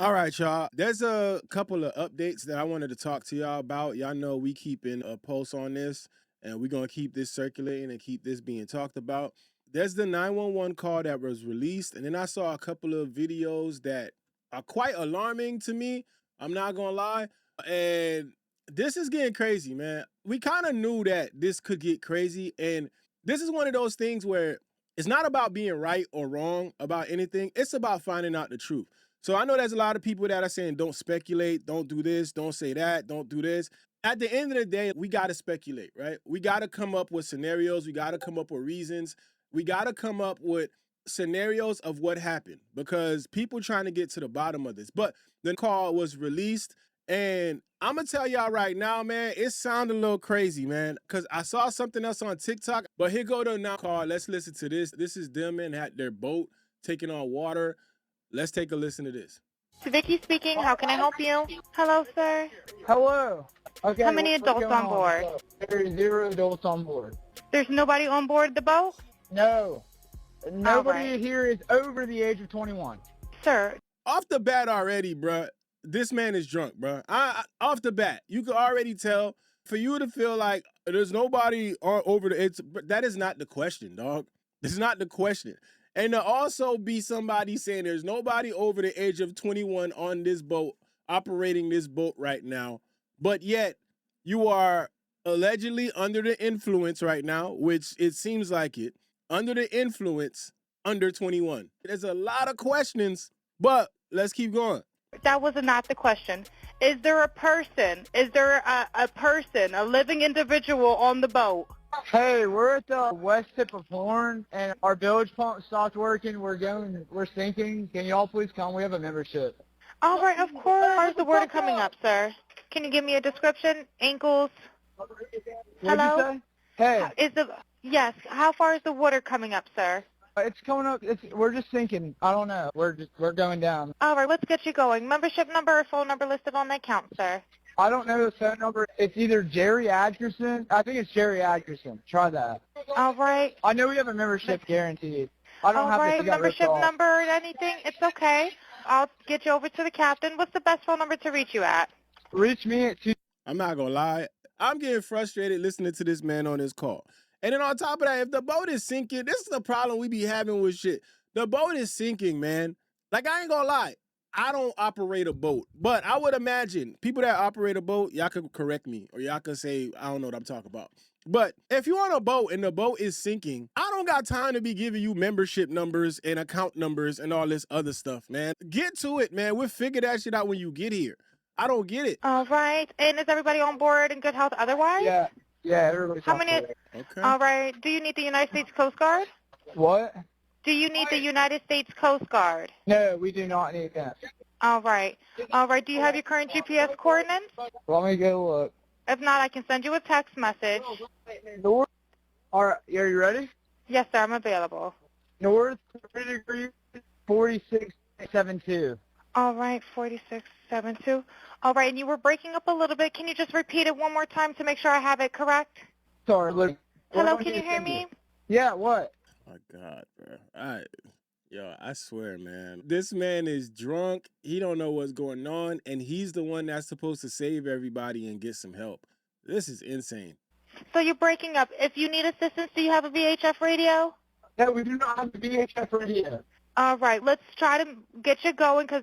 All right, y'all. There's a couple of updates that I wanted to talk to y'all about. Y'all know we keeping a pulse on this, and we're gonna keep this circulating and keep this being talked about. There's the 911 call that was released, and then I saw a couple of videos that are quite alarming to me. I'm not gonna lie. And this is getting crazy, man. We kind of knew that this could get crazy, and this is one of those things where it's not about being right or wrong about anything. It's about finding out the truth. So I know there's a lot of people that are saying, don't speculate, don't do this, don't say that, don't do this. At the end of the day, we got to speculate, right? We got to come up with scenarios. We got to come up with reasons. We got to come up with scenarios of what happened because people trying to get to the bottom of this. But the call was released, and I'm going to tell y'all right now, man, it sounded a little crazy, man, because I saw something else on TikTok. But here go the now call. Let's listen to this. This is them and at their boat taking on water. Let's take a listen to this. Vicky speaking. How can I help you? Hello, sir. Hello. Okay. How many what's adults going on board? There are 0 adults on board. There's nobody on board the boat? No. Nobody right. here is over the age of 21. Sir, Off the bat already, bruh, this man is drunk, bruh. Off the bat, you can already tell. For you to feel like there's nobody over the age, that is not the question, dog. This is not the question. And to also be somebody saying there's nobody over the age of 21 on this boat, operating this boat right now, but yet you are allegedly under the influence right now, which it seems like it, under the influence, under 21. There's a lot of questions, but let's keep going. that was not the question. Is there a person? Is there a person, a living individual on the boat? Hey, we're at the west tip of Horn, and our bilge pump stopped working. We're sinking. Can y'all please come? We have a membership. All right, of course. How far is the water coming up, sir? Can you give me a description? Ankles? What'd Hello? you say? Hey, Yes, how far is the water coming up, sir? it's coming up. We're just sinking. I don't know. We're going down. All right, let's get you going. Membership number or phone number listed on the account, sir. I don't know the phone number. It's either Jerry Atkerson. I think it's Jerry Atkerson. Try that. All right. I know we have a membership guaranteed. I don't All have right, to get ripped membership off. number or anything? It's okay. I'll get you over to the captain. What's the best phone number to reach you at? Reach me at 2. I'm not gonna lie. I'm getting frustrated listening to this man on this call. And then on top of that, if the boat is sinking, this is the problem we be having with shit. The boat is sinking, man. Like, I ain't gonna lie. I don't operate a boat, but I would imagine people that operate a boat, y'all could correct me or y'all could say, I don't know what I'm talking about. But if you're on a boat and the boat is sinking, I don't got time to be giving you membership numbers and account numbers and all this other stuff, man. Get to it, man. We'll figure that shit out when you get here. I don't get it. All right. And is everybody on board in good health otherwise? Yeah, everybody's How on many? board. Okay. All right. Do you need the United States Coast Guard? What? Do you need the United States Coast Guard? No, we do not need that. All right. All right. Do you have your current GPS coordinates? Let me go look. If not, I can send you a text message. North. All right, are you ready? Yes, sir. I'm available. North 30 degrees, 46.72. All right. 4672. All right. And you were breaking up a little bit. Can you just repeat it one more time to make sure I have it correct? Sorry, look. Hello. Can you hear me? Yeah, what? Oh my God, bro. I swear, man. This man is drunk. He don't know what's going on, and he's the one that's supposed to save everybody and get some help. This is insane. So you're breaking up. If you need assistance, do you have a VHF radio? No, we do not have the VHF radio. All right. Let's try to get you going because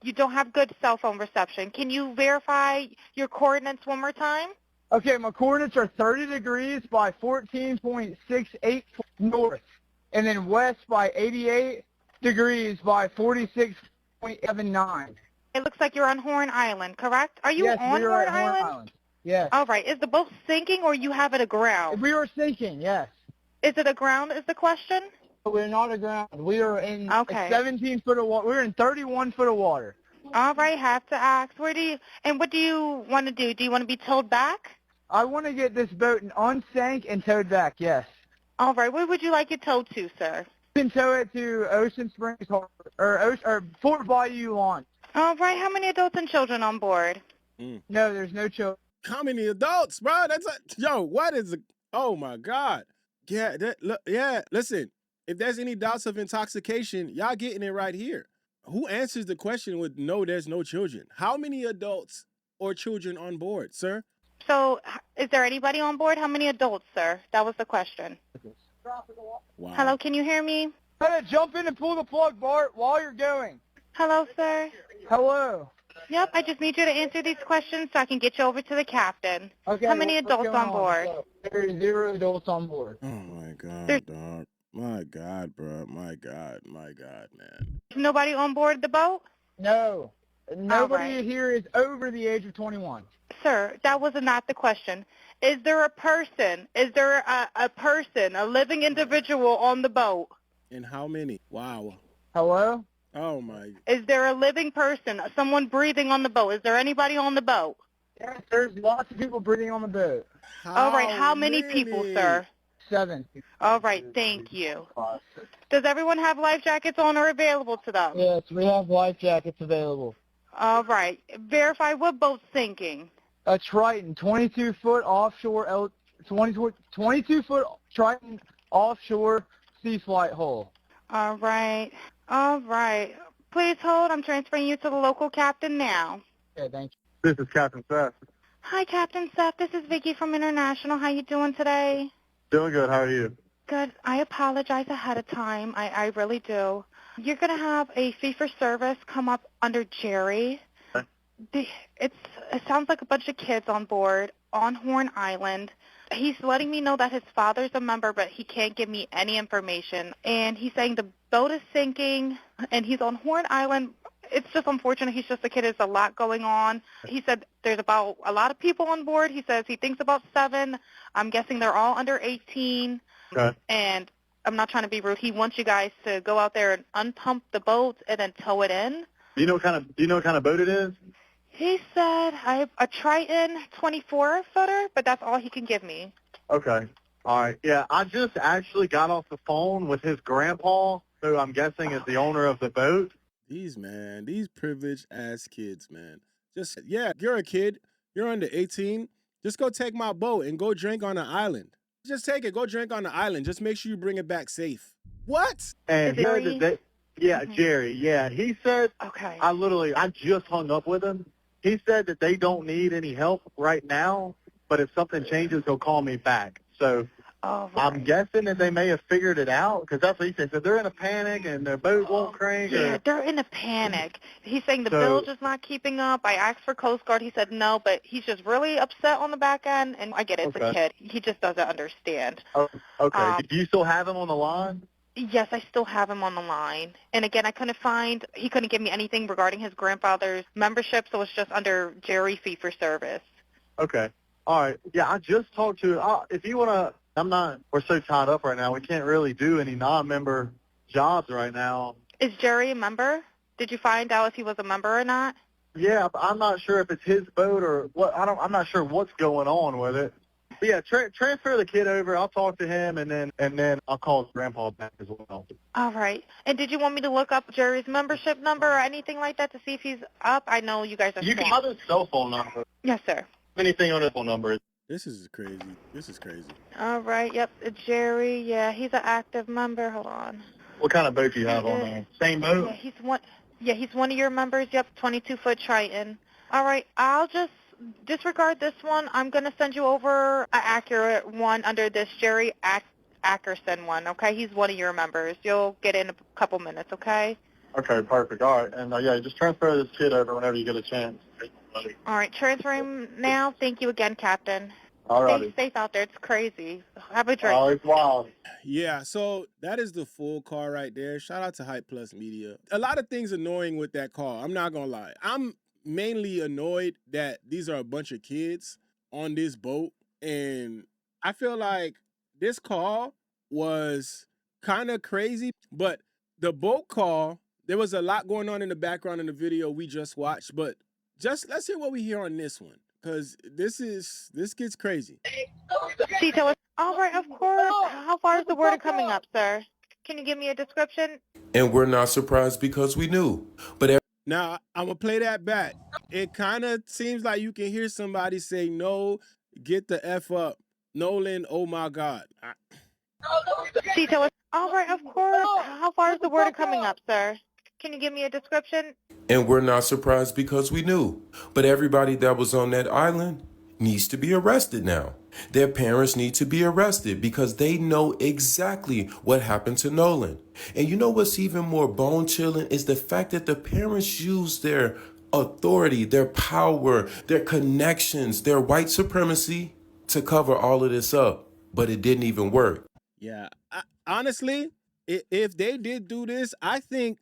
you don't have good cell phone reception. Can you verify your coordinates one more time? Okay, my coordinates are 30 degrees by 14.68 north, and then west by 88 degrees by 46.79. It looks like you're on Horn Island, correct? Are you Yes, on we are Horn at Horn Island? Island. Yes. All right. Is the boat sinking or you have it aground? We are sinking, yes. Is it aground is the question? We're not aground. We are in Okay. 17 foot of water. We're in 31 foot of water. All right. Have to ask. What do you want to do? Do you want to be towed back? I want to get this boat unsank and towed back, yes. All right. Where would you like it towed to, sir? You can tow it to Ocean Springs Harbor, or Fort Bayou Launch. All right. How many adults and children on board? No, there's no children. How many adults, bro? What is it? Oh my God. Yeah, listen, if there's any doubts of intoxication, y'all getting it right here. Who answers the question with no, there's no children? How many adults or children on board, sir? So is there anybody on board? How many adults, sir? That was the question. Wow. Hello, can you hear me? Jump in and pull the plug, Bart, while you're going. Hello, sir. Hello. Yep, I just need you to answer these questions so I can get you over to the captain. Okay. How many what's adults going on board? There are 0 adults on board. Oh my God, There's dog. My God, bro. My God, man. nobody on board the boat? No. Nobody right. here is over the age of 21. Sir, that was not the question. Is there a person? Is there a person, a living individual on the boat? And how many? Wow. Hello? Oh my. Is there a living person, someone breathing on the boat? Is there anybody on the boat? Yes, there's lots of people breathing on the boat. All right, how many people, sir? 7. All right, thank you. Does everyone have life jackets on or available to them? Yes, we have life jackets available. All right. Verify what boat's sinking. A Triton, 22-foot offshore, 22-foot Triton offshore sea flight hull. All right. All right. Please hold. I'm transferring you to the local captain now. Okay, thank you. This is Captain Seth. Hi, Captain Seth. This is Vicky from International. How you doing today? Doing good. How are you? Good. I apologize ahead of time. I really do. You're going to have a fee-for-service come up under Jerry. It sounds like a bunch of kids on board on Horn Island. He's letting me know that his father's a member, but he can't give me any information. And he's saying the boat is sinking, and he's on Horn Island. It's just unfortunate. He's just a kid. There's a lot going on. He said there's about a lot of people on board. He says he thinks about 7. I'm guessing they're all under 18. Okay. And I'm not trying to be rude. He wants you guys to go out there and unpump the boat and then tow it in. Do you know what kind of boat it is? He said I have a Triton 24-footer, but that's all he can give me. Okay. All right. Yeah, I just actually got off the phone with his grandpa, who I'm guessing is the owner of the boat. These privileged ass kids, man. Just, yeah, you're a kid. You're under 18. Just go take my boat and go drink on an island. Just take it. Go drink on the island. Just make sure you bring it back safe. What? And he said Jerry? that Jerry. Yeah, he said. Okay. I just hung up with him. He said that they don't need any help right now, but if something changes, he'll call me back. So All right. I'm guessing that they may have figured it out, because that's what he said. So they're in a panic and their boat won't crank. Yeah, they're in a panic. He's saying the bilge is not keeping up. I asked for Coast Guard. He said no, but he's just really upset on the back end. And I get it. It's a kid. He just doesn't understand. Oh, okay. Do you still have him on the line? Yes, I still have him on the line. And again, he couldn't give me anything regarding his grandfather's membership, so it's just under Jerry fee-for-service. Okay. All right. Yeah, I just talked to, if you want to, we're so tied up right now, we can't really do any non-member jobs right now. Is Jerry a member? Did you find out if he was a member or not? Yeah, I'm not sure if it's his boat or what. I'm not sure what's going on with it. But yeah, transfer the kid over. I'll talk to him, and then I'll call his grandpa back as well. All right. And did you want me to look up Jerry's membership number or anything like that to see if he's up? I know you guys are You can have his cell phone number. Yes, sir. Anything on his phone number. This is crazy. All right. Yep. Jerry. Yeah, he's an active member. Hold on. What kind of boat do you have on there? Same boat? Yeah, he's one of your members. Yep, 22-foot Triton. All right. I'll just disregard this one. I'm going to send you over an accurate one under this Jerry Ackerson one, okay? He's one of your members. You'll get in a couple minutes, okay? Okay, perfect. All right. And, yeah, just transfer this kid over whenever you get a chance. All right, transfer him now. Thank you again, Captain. All right. Stay safe out there. It's crazy. Have a drink. Oh, it's wild. Yeah, so that is the full call right there. Shout out to Hype Plus Media. A lot of things annoying with that call. I'm not going to lie. I'm mainly annoyed that these are a bunch of kids on this boat. And I feel like this call was kind of crazy, but the boat call, there was a lot going on in the background in the video we just watched, but let's hear what we hear on this one, because this gets crazy. Detail. All right, of course. How far is the water coming up, sir? Can you give me a description? And we're not surprised because we knew. But now, I'm going to play that back. It kind of seems like you can hear somebody say, no, get the F up. Nolan, oh my God. Detail. All right, of course. How far is the water coming up, sir? Can you give me a description? And we're not surprised because we knew. But everybody that was on that island needs to be arrested now. Their parents need to be arrested because they know exactly what happened to Nolan. And you know what's even more bone chilling is the fact that the parents used their authority, their power, their connections, their white supremacy to cover all of this up. But it didn't even work. Yeah, honestly, if they did do this, I think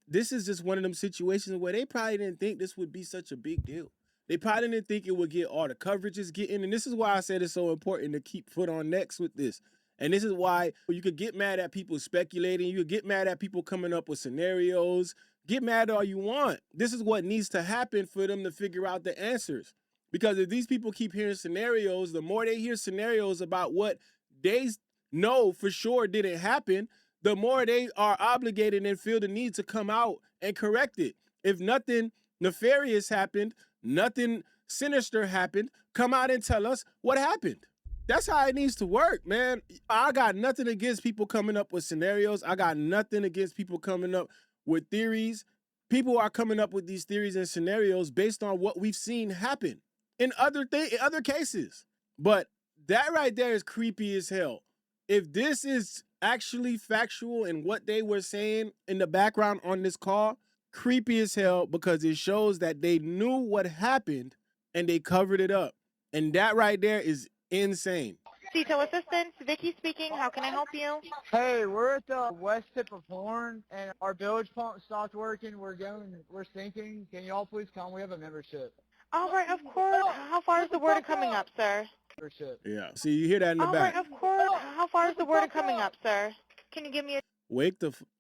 this is just one of them situations where they probably didn't think this would be such a big deal. They probably didn't think it would get all the coverage it's getting, and this is why I said it's so important to keep foot on necks with this. And this is why you could get mad at people speculating, you could get mad at people coming up with scenarios, get mad all you want. This is what needs to happen for them to figure out the answers. Because if these people keep hearing scenarios, the more they hear scenarios about what they know for sure didn't happen, the more they are obligated and feel the need to come out and correct it. If nothing nefarious happened, nothing sinister happened, come out and tell us what happened. That's how it needs to work, man. I got nothing against people coming up with scenarios. I got nothing against people coming up with theories. People are coming up with these theories and scenarios based on what we've seen happen in other cases. But that right there is creepy as hell. If this is actually factual and what they were saying in the background on this call, creepy as hell, because it shows that they knew what happened and they covered it up. And that right there is insane. CETO Assistance, Vicky speaking. How can I help you? Hey, we're at the west tip of Horn, and our bilge pump stopped working. We're sinking. Can y'all please come? We have a membership. All right, of course. How far is the water coming up, sir? Membership. Yeah. See, you hear that in the All back. right, of course. How far is the water coming up, sir? Can you give me a...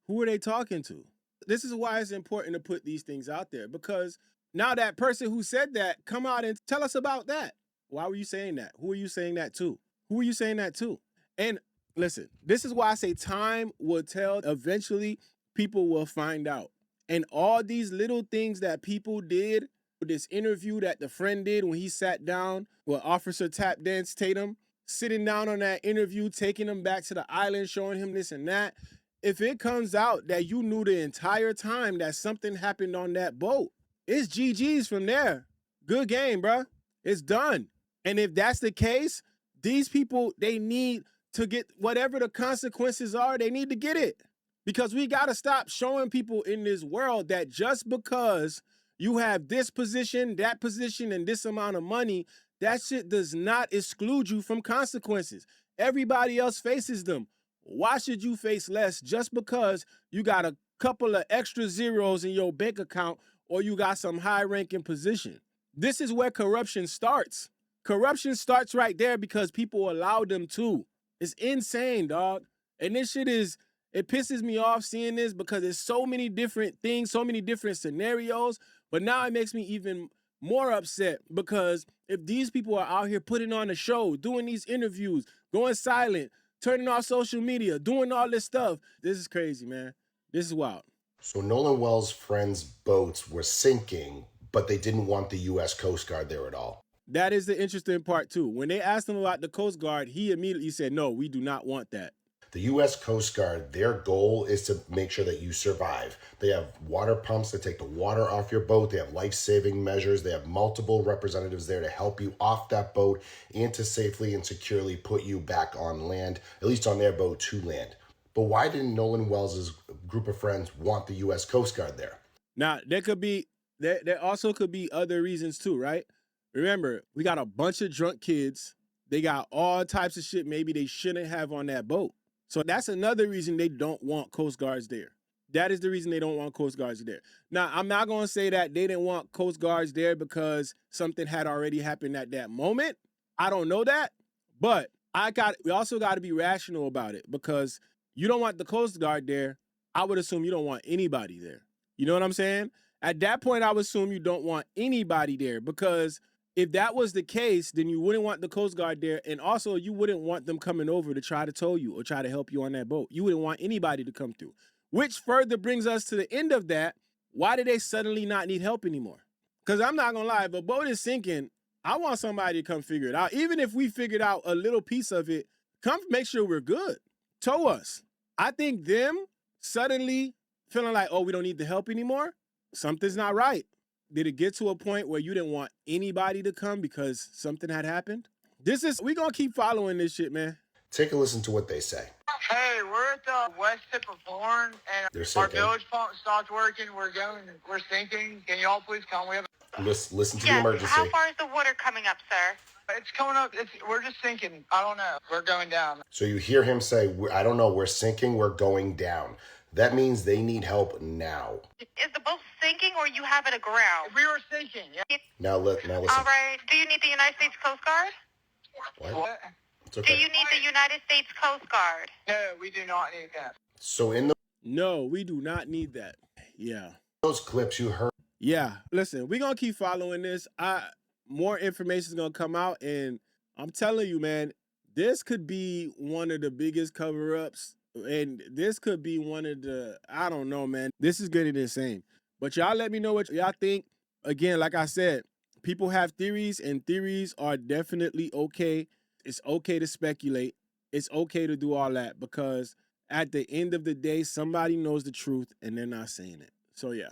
Who are they talking to? This is why it's important to put these things out there, because now that person who said that, come out and tell us about that. Why were you saying that? Who are you saying that to? Who are you saying that to? And listen, this is why I say time will tell. Eventually, people will find out. And all these little things that people did, this interview that the friend did when he sat down with Officer Tap Dance Tatum, sitting down on that interview, taking him back to the island, showing him this and that. If it comes out that you knew the entire time that something happened on that boat, it's GG's from there. Good game, bruh. It's done. And if that's the case, these people, they need to get whatever the consequences are, they need to get it. Because we got to stop showing people in this world that just because you have this position, that position, and this amount of money, that shit does not exclude you from consequences. Everybody else faces them. Why should you face less just because you got a couple of extra zeros in your bank account or you got some high-ranking position? This is where corruption starts. Corruption starts right there because people allow them to. It's insane, dog. And this shit it pisses me off seeing this because there's so many different things, so many different scenarios. But now it makes me even more upset because if these people are out here putting on a show, doing these interviews, going silent, turning off social media, doing all this stuff, this is crazy, man. This is wild. So Nolan Wells' friends' boats were sinking, but they didn't want the U.S. Coast Guard there at all. That is the interesting part, too. When they asked him about the Coast Guard, he immediately said, no, we do not want that. The U.S. Coast Guard, their goal is to make sure that you survive. They have water pumps that take the water off your boat. They have life-saving measures. They have multiple representatives there to help you off that boat and to safely and securely put you back on land, at least on their boat to land. But why didn't Nolan Wells' group of friends want the U.S. Coast Guard there? Now, there also could be other reasons, too, right? Remember, we got a bunch of drunk kids. They got all types of shit maybe they shouldn't have on that boat. So that's another reason they don't want Coast Guards there. That is the reason they don't want Coast Guards there. Now, I'm not going to say that they didn't want Coast Guards there because something had already happened at that moment. I don't know that. But we also got to be rational about it because you don't want the Coast Guard there. I would assume you don't want anybody there. You know what I'm saying? At that point, I would assume you don't want anybody there because if that was the case, then you wouldn't want the Coast Guard there. And also, you wouldn't want them coming over to try to tow you or try to help you on that boat. You wouldn't want anybody to come through. Which further brings us to the end of that. Why do they suddenly not need help anymore? Because I'm not going to lie. If a boat is sinking, I want somebody to come figure it out. Even if we figured out a little piece of it, come make sure we're good. Tow us. I think them suddenly feeling like, oh, we don't need the help anymore, something's not right. Did it get to a point where you didn't want anybody to come because something had happened? We're going to keep following this shit, man. Take a listen to what they say. Hey, we're at the west tip of Horn, and They're our sinking. village pump stopped working. We're sinking. Can y'all please come? We have. Listen to the Yes. emergency. How far is the water coming up, sir? It's coming up. We're just sinking. I don't know. We're going down. So you hear him say, I don't know, we're sinking, we're going down. That means they need help now. Is the boat sinking or you have it aground? We were sinking. Yeah. Now listen. All right. Do you need the United States Coast Guard? What? It's Do okay. you need the United States Coast Guard? No, we do not need that. So in No, we do not need that. Yeah. those clips you heard, Yeah. Listen, we're going to keep following this. More information is going to come out, and I'm telling you, man, this could be one of the biggest cover-ups, and this could be one of the, I don't know, man. This is getting insane. But y'all let me know what y'all think. Again, like I said, people have theories, and theories are definitely okay. It's okay to speculate. It's okay to do all that, because at the end of the day, somebody knows the truth, and they're not saying it. So, yeah.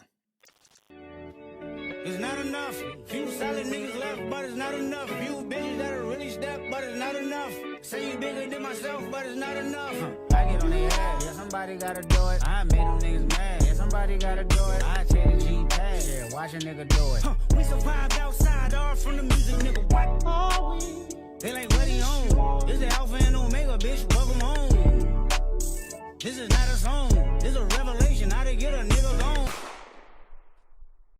It's not enough. Few solid niggas left, but it's not enough. Few bitches that'll really step, but it's not enough. Say you bigger than myself, but it's not enough. I get on their ass, yeah, somebody gotta do it. I made them niggas mad, yeah, somebody gotta do it. I take the G-pad, yeah, watch a nigga do it. We survived outside, all from the music, nigga. What are we? They like, what he on? This the Alpha and Omega, bitch, welcome home. This is not a song, this a revelation. How to get a nigga